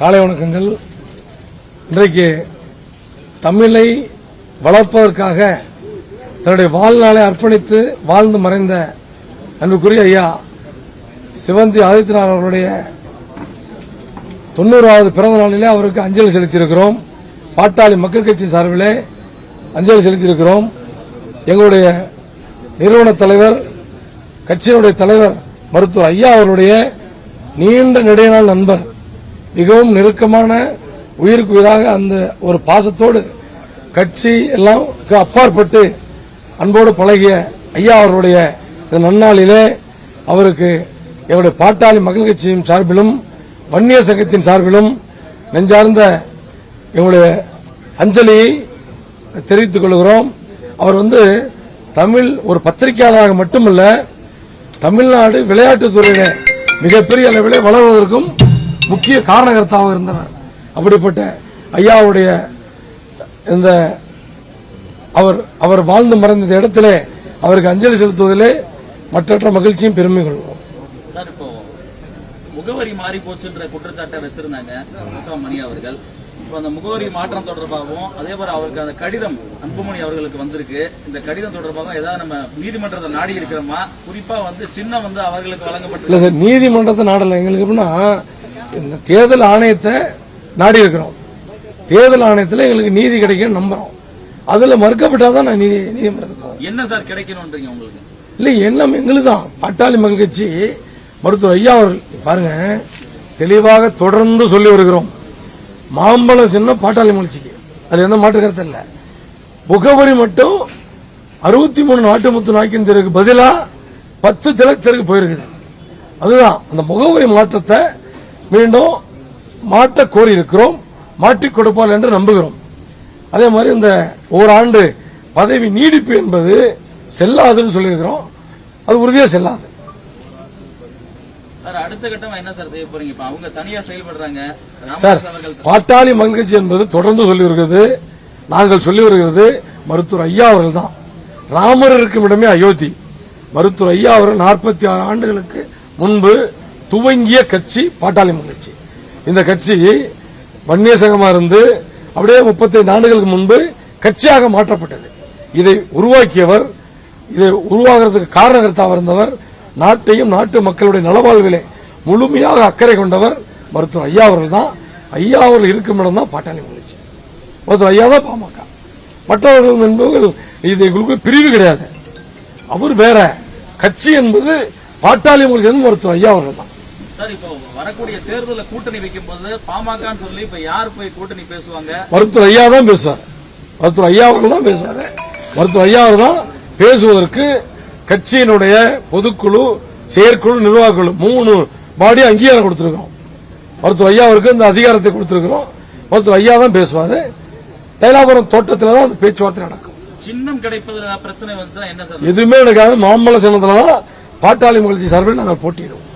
காலை வணக்கங்கள். இன்றைக்கு தமிழை வளர்ப்பதற்காக தன்னுடைய வாழ்நாளை அர்ப்பணித்து வாழ்ந்து மறைந்த அன்புக்குரிய ஐயா சிவந்தி ஆதித்யநாத் அவர்களுடைய 90வது பிறந்த நாளிலே அவருக்கு அஞ்சலி செலுத்தியிருக்கிறோம். பாட்டாளி மக்கள் கட்சி சார்பிலே அஞ்சலி செலுத்தியிருக்கிறோம். எங்களுடைய நிறுவன தலைவர், கட்சியினுடைய தலைவர் மருத்துவர் ஐயா அவருடைய நீண்ட நெடுநாள் நண்பர், மிகவும் நெருக்கமான உயிருக்கு உயிராக அந்த ஒரு பாசத்தோடு கட்சி எல்லாம் அப்பாற்பட்டு அன்போடு பழகிய ஐயா அவர்களுடைய இந்த நன்னாளிலே அவருக்கு எங்களுடைய பாட்டாளி மக்கள் கட்சியின் சார்பிலும் வன்னியர் சங்கத்தின் சார்பிலும் நெஞ்சார்ந்த எங்களுடைய அஞ்சலியை தெரிவித்துக் கொள்கிறோம். அவர் தமிழ் ஒரு பத்திரிகையாளராக மட்டுமல்ல, தமிழ்நாடு விளையாட்டுத் துறையில மிகப்பெரிய அளவிலே வளர்வதற்கும் முக்கிய காரணகர்த்தாவாக இருந்தவர். அப்படிப்பட்ட ஐயாவுடைய இந்த அவர் வாழ்ந்து மறைந்த இடத்திலே அவருக்கு அஞ்சலி செலுத்துவதிலே மற்றற்ற மகிழ்ச்சியும் பெருமை கொள்வோம். சார், இப்போ முகவரி மாறி போச்சுன்ற குற்றச்சாட்டை வச்சிருந்தாங்க மணி அவர்கள். இப்போ அந்த முகவரி மாற்றம் தொடர்பாகவும் அதே போல அவருக்கு அந்த கடிதம் அன்புமணி அவர்களுக்கு வந்திருக்கு. இந்த கடிதம் தொடர்பாக ஏதாவது நம்ம நீதிமன்றத்தை நாடி இருக்கிறோமா? குறிப்பா சின்னம் அவர்களுக்கு வழங்கப்பட்டு இல்ல சார், நீதிமன்றத்தை நாடல. எங்களுக்கு எப்படின்னா இந்த தேர்தல் ஆணையத்தை நாடி இருக்கிறோம். தேர்தல் ஆணையத்தில் எங்களுக்கு நீதி கிடைக்கும் நம்புறோம். அதுல மறுக்கப்பட்டாதான் நான் நீதிமன்றத்துக்கு போவோம். என்ன சார் கிடைக்கணும்ன்றீங்க உங்களுக்கு? இல்ல, எல்லாம் எங்களுக்கு தான். பாட்டாளி மக்கள் கட்சி மருத்துவர் ஐயா அவர்கள் பாருங்க, தெளிவாக தொடர்ந்து சொல்லி வருகிறோம். மாம்பழம் சின்னம் பாட்டாளி மகிழ்ச்சிக்கு, அது எந்த மாற்று கருத்து இல்ல. முகவரி மட்டும் 63 நாட்டுமுத்து நாய்க்கின் தெருக்கு பதிலா 10 திலக் தெருக்கு போயிருக்குது. அதுதான் அந்த முகவரி மாற்றத்தை மீண்டும் மாற்ற கோரி இருக்கிறோம். மாற்றிக் கொடுப்பார் என்று நம்புகிறோம். அதே மாதிரி இந்த ஓராண்டு பதவி நீடிப்பு என்பது செல்லாதுன்னு சொல்லியிருக்கிறோம். அது உறுதியா செல்லாது. சார், அடுத்த கட்டமா என்ன சார் செய்ய போறீங்க? இப்ப அவங்க தனியா செயல்படுறாங்க சார். பாட்டாளி மக்கள் கட்சி என்பது தொடர்ந்து சொல்லி வருகிறது. நாங்கள் சொல்லி வருகிறது மருத்துவர் ஐயா அவர்கள் தான். ராமர் இருக்கும் இடமே அயோத்தி. மருத்துவர் ஐயா அவர்கள் 46 ஆண்டுகளுக்கு முன்பு துவங்கிய கட்சி பாட்டாளி மக்கள் கட்சி. இந்த கட்சி வன்னியர் சங்கமா இருந்து அப்படியே 35 ஆண்டுகளுக்கு முன்பு கட்சியாக மாற்றப்பட்டது. இதை உருவாக்கியவர், இதை உருவாகிறதுக்கு காரணகர்த்தாக இருந்தவர், நாட்டையும் நாட்டு மக்களுடைய நலவாழ்விலே முழுமையாக அக்கறை கொண்டவர் மருத்துவர் ஐயா அவர்கள் தான். ஐயா அவர்கள் இருக்கும் இடம் தான் பாட்டாளி மக்கள் கட்சி. மருத்துவர் ஐயா தான் பாமக. மற்றவர்கள் என்பவர்கள் இது எங்களுக்கு பிரிவு கிடையாது. அவர் வேற. கட்சி என்பது பாட்டாளி மக்கள் கட்சி மருத்துவர் ஐயா அவர்கள் தான். சார், இப்போ வரக்கூடிய தேர்தலில் கூட்டணி வைக்கும் போது பாமகன்னு சொல்லி இப்ப யார் போய் கூட்டணி பேசுவாங்க? மருத்துவர் ஐயா தான் பேசுவார். மருத்துவர் ஐயா அவர்கள் தான் பேசுவாரு. மருத்துவர் ஐயா அவர் தான் பேசுவதற்கு கட்சியினுடைய பொதுக்குழு, செயற்குழு, நிர்வாகக்குழு 3 பாடி அங்கீகாரம் கொடுத்திருக்கிறோம். மருத்துவர் ஐயா அவருக்கு இந்த அதிகாரத்தை கொடுத்திருக்கிறோம். மருத்துவர் ஐயா தான் பேசுவாரு. தைலாபுரம் தோட்டத்தில் தான் அந்த பேச்சுவார்த்தை நடக்கும். சின்னம் கிடைப்பதில் பிரச்சனை வந்து என்ன சார்? எதுவுமே நடக்காது. மாம்பழ சின்னத்துல தான் பாட்டாளி மகிழ்ச்சி சார்பில் நாங்கள் போட்டியிடுவோம்.